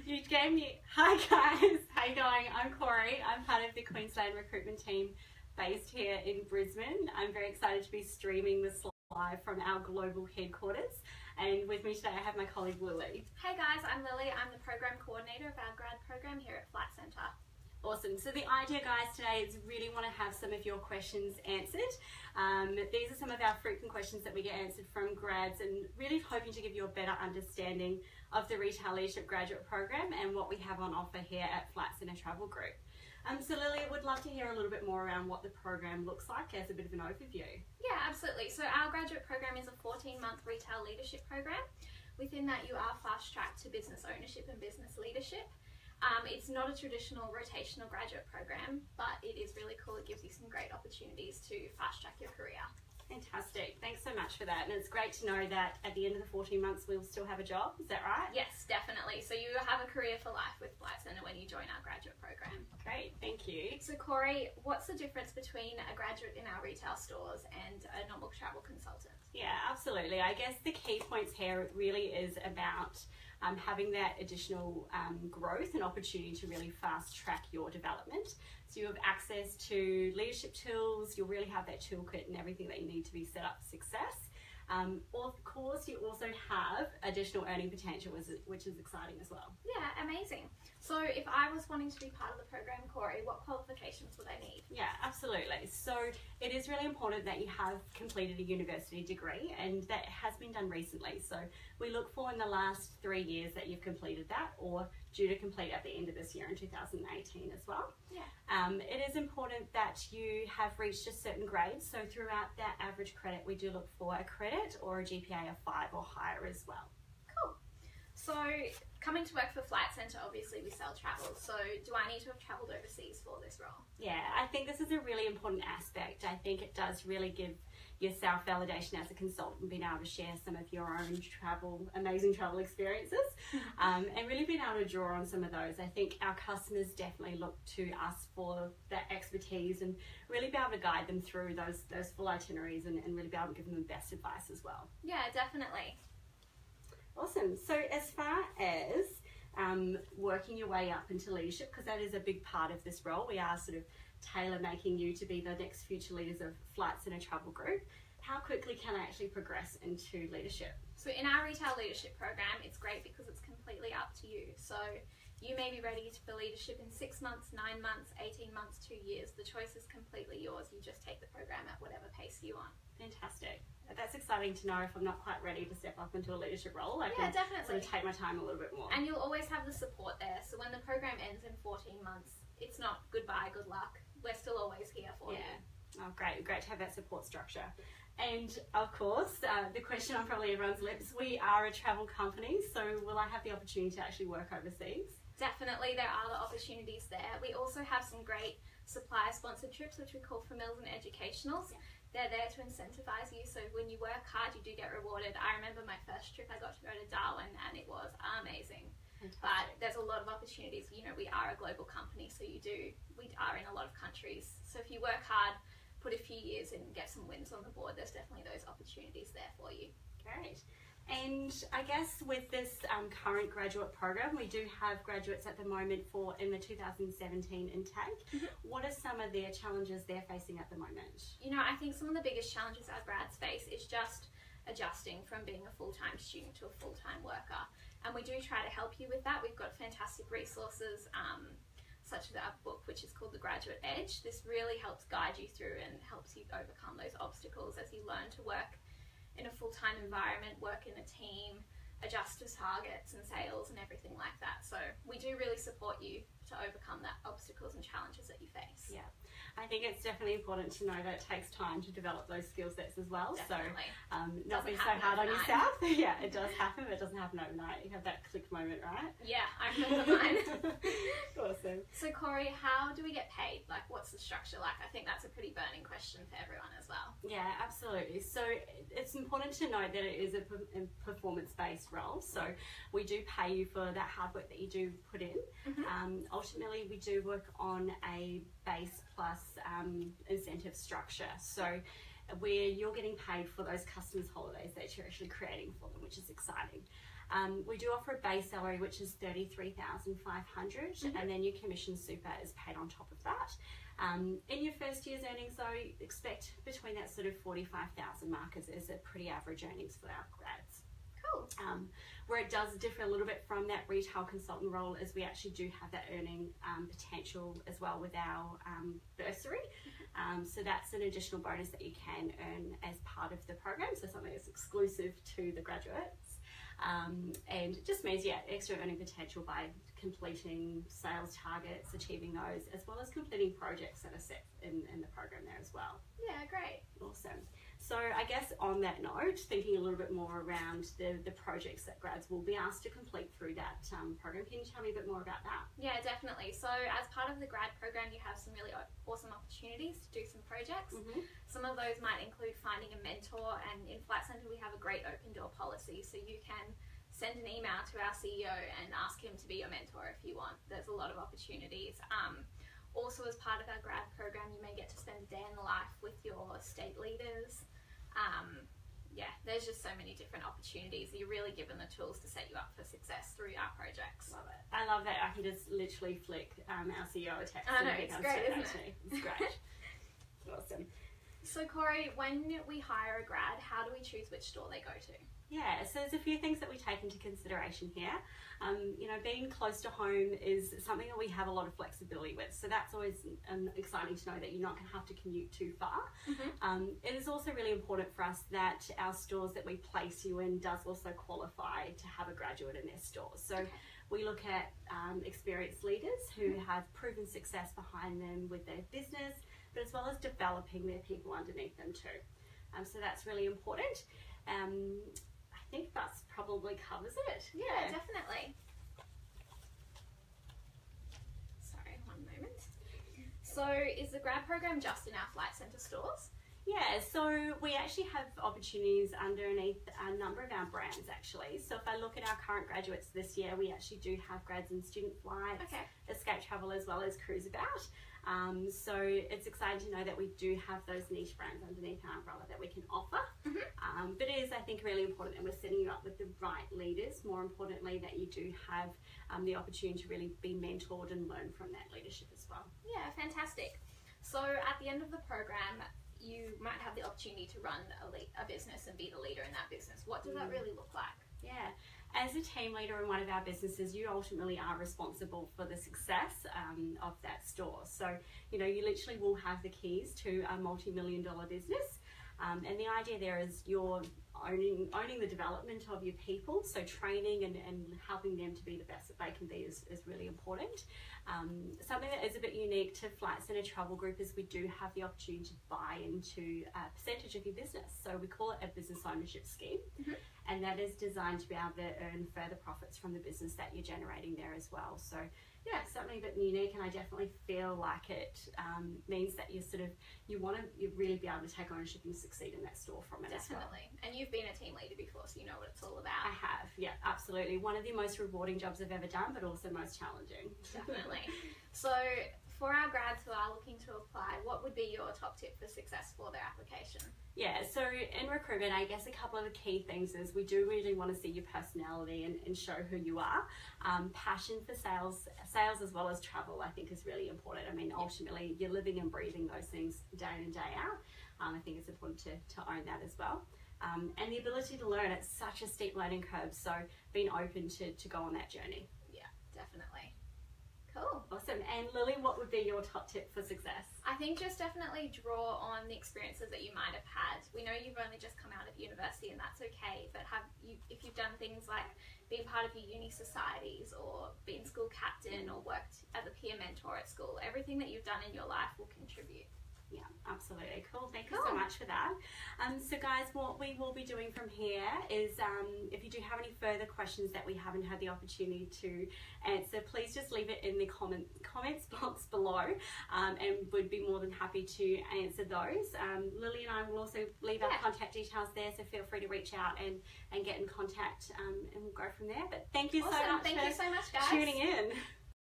You gave me, hi guys, how you going? I'm Corey. I'm part of the Queensland recruitment team based here in Brisbane. I'm very excited to be streaming this live from our global headquarters. And with me today I have my colleague Lily. Hey guys, I'm Lily. I'm the program coordinator of our grad program here at Flight Centre. Awesome. So the idea, guys, today is really want to have some of your questions answered. These are some of our frequent questions that we get answered from grads, and really hoping to give you a better understanding of the Retail Leadership Graduate Program and what we have on offer here at Flight Centre Travel Group. So Lily, I would love to hear a little bit more around what the program looks like as a bit of an overview. Yeah, absolutely. So our graduate program is a 14-month retail leadership program. Within that, you are fast-tracked to business ownership and business leadership. It's not a traditional rotational graduate program, but it is really cool. It gives you some great opportunities to fast-track your career. Fantastic. Thanks so much for that. And it's great to know that at the end of the 14 months we'll still have a job. Is that right? Yes, definitely. So you have a career for life with Flight Centre when you join our graduate program. Great, thank you. So Corey, what's the difference between a graduate in our retail stores and a normal travel consultant? Yeah, absolutely. I guess the key points here really is about having that additional growth and opportunity to really fast track your development. So you have access to leadership tools, you'll really have that toolkit and everything that you need to be set up for success. Of course, you also have additional earning potential, which is exciting as well. Yeah, amazing. So if I was wanting to be part of the program, Corey, what qualifications would I need? Yeah, absolutely. So it is really important that you have completed a university degree, and that has been done recently. So we look for in the last 3 years that you've completed that, or due to complete at the end of this year in 2018 as well. Yeah. It is important that you have reached a certain grade. So throughout that average credit, we do look for a credit or a GPA of 5 or higher as well. Cool. So coming to work for Flight Centre, obviously we sell travel. So do I need to have travelled overseas for this role? Yeah, I think this is a really important aspect. I think it does really give yourself validation as a consultant, being able to share some of your own amazing travel experiences, and really being able to draw on some of those. I think our customers definitely look to us for that expertise and really be able to guide them through those full itineraries and really be able to give them the best advice as well. Yeah, definitely. Awesome. So as far as working your way up into leadership, because that is a big part of this role, we are sort of tailor making you to be the next future leaders of Flight Centre Travel Group. How quickly can I actually progress into leadership? So in our retail leadership program, it's great because it's completely up to you. So you may be ready for leadership in 6 months, 9 months, 18 months, 2 years. The choice is completely yours. You just take the program at whatever pace you want. Fantastic. That's exciting to know. If I'm not quite ready to step up into a leadership role, I yeah, can definitely sort of take my time a little bit more. And you'll always have the support there. So when the program ends in 14 months, it's not goodbye, good luck. We're still always here for you. Oh, great to have that support structure. And of course, the question on probably everyone's lips, we are a travel company, so will I have the opportunity to actually work overseas? Definitely, there are the opportunities there. We also have some great supplier sponsored trips, which we call Families and Educationals. Yeah. They're there to incentivize you, so when you work hard, you do get rewarded. I remember my first trip, I got to go to Darwin, and it was amazing. Fantastic. But there's a lot of opportunities. You know, we are a global company, so we are in a lot of countries. So if you work hard, put a few years in and get some wins on the board, there's definitely those opportunities there for you. Great. And I guess with this current graduate program, we do have graduates at the moment in the 2017 intake. Mm-hmm. What are some of their challenges they're facing at the moment? You know, I think some of the biggest challenges our grads face is just adjusting from being a full-time student to a full-time worker. And we do try to help you with that. We've got fantastic resources, such as our book, which is called The Graduate Edge. This really helps guide you through and helps you overcome those obstacles as you learn to work in a full-time environment, work in a team, adjust to targets and sales and everything like that. So we do really support you to overcome that obstacles and challenges that you face. Yeah, I think it's definitely important to know that it takes time to develop those skill sets as well. Definitely. So not be so hard on yourself. Yeah, it does happen, but it doesn't happen overnight. You have that click moment, right? Yeah, I remember mine. Awesome. So Corey, how do we get paid? Like, what's the structure like? I think that's a pretty burning question for everyone as well. Yeah, absolutely. So it's important to note that it is a performance-based role. So we do pay you for that hard work that you do put in. Mm-hmm. Ultimately, we do work on a base plus incentive structure. So where you're getting paid for those customers' holidays that you're actually creating for them, which is exciting. We do offer a base salary which is $33,500, and then your commission super is paid on top of that. In your first year's earnings though, expect between that sort of 45,000 mark is a pretty average earnings for our grads. Cool. Where it does differ a little bit from that retail consultant role is we actually do have that earning potential as well with our bursary. So that's an additional bonus that you can earn as part of the program, so something that's exclusive to the graduates. And it just means, extra earning potential by completing sales targets, achieving those, as well as completing projects that are set in the program there as well. Yeah, great. Awesome. So I guess on that note, thinking a little bit more around the projects that grads will be asked to complete through that program, can you tell me a bit more about that? Yeah, definitely. So as part of the grad program, you have some really awesome opportunities to do some projects. Some of those might include finding a mentor, and in Flight Centre we have a great open door policy, so you can send an email to our CEO and ask him to be your mentor if you want. There's a lot of opportunities. Also, as part of our grad program, you may get to spend a day in the life with your state leaders. There's just so many different opportunities. You're really given the tools to set you up for success through our projects. Love it. I love that I can just literally flick our CEO a text. I know, it's great, isn't it? It's great. Awesome. So Corey, when we hire a grad, how do we choose which store they go to? Yeah, so there's a few things that we take into consideration here. Being close to home is something that we have a lot of flexibility with, so that's always exciting to know that you're not going to have to commute too far. It is also really important for us that our stores that we place you in does also qualify to have a graduate in their stores. So we look at experienced leaders who have proven success behind them with their business, but as well as developing their people underneath them too. So that's really important. I think that probably covers it. Yeah, definitely. Sorry, one moment. So is the grad program just in our Flight Centre stores? Yeah, so we actually have opportunities underneath a number of our brands actually. So if I look at our current graduates this year, we actually do have grads in Student Flights, Escape Travel, as well as Cruise About. So it's exciting to know that we do have those niche brands underneath our umbrella that we can offer. But it is, I think, really important that we're setting you up with the right leaders. More importantly, that you do have the opportunity to really be mentored and learn from that leadership as well. Yeah, fantastic. So at the end of the program, you might have the opportunity to run a business and be the leader in that business. What does that really look like? Yeah, as a team leader in one of our businesses, you ultimately are responsible for the success of that store. So, you literally will have the keys to a multi-million-dollar business. And the idea there is you're owning the development of your people, so training and helping them to be the best that they can be is really important. Something that is a bit unique to Flight Centre Travel Group is we do have the opportunity to buy into a percentage of your business. So we call it a business ownership scheme, and that is designed to be able to earn further profits from the business that you're generating there as well. So yeah, something a bit unique, and I definitely feel like it means that you want to really be able to take ownership and succeed in that store from it. Definitely. As well. And you've been a team leader before, so you know what it's all about. I have, yeah, absolutely. One of the most rewarding jobs I've ever done, but also most challenging. Definitely. So for our grads who are looking to apply, what would be your top tip for success for their application? Yeah, so in recruitment, I guess a couple of the key things is we do really want to see your personality and show who you are. Passion for sales as well as travel, I think, is really important. I mean, ultimately, you're living and breathing those things day in and day out. I think it's important to own that as well. And the ability to learn, it's such a steep learning curve, so being open to go on that journey. Yeah, definitely. Cool. Awesome. And Lily, what would be your top tip for success? I think just definitely draw on the experiences that you might have had. We know you've only just come out of university, and that's okay, but if you've done things like being part of your uni societies or being school captain or worked as a peer mentor at school, everything that you've done in your life will contribute. Yeah, absolutely. Cool. Thank you so much for that. So guys, what we will be doing from here is if you do have any further questions that we haven't had the opportunity to answer, please just leave it in the comments box below, and we'd be more than happy to answer those. Lily and I will also leave our contact details there, so feel free to reach out and get in contact, and we'll go from there. But thank you so much. Thank you so much, guys. Tuning in.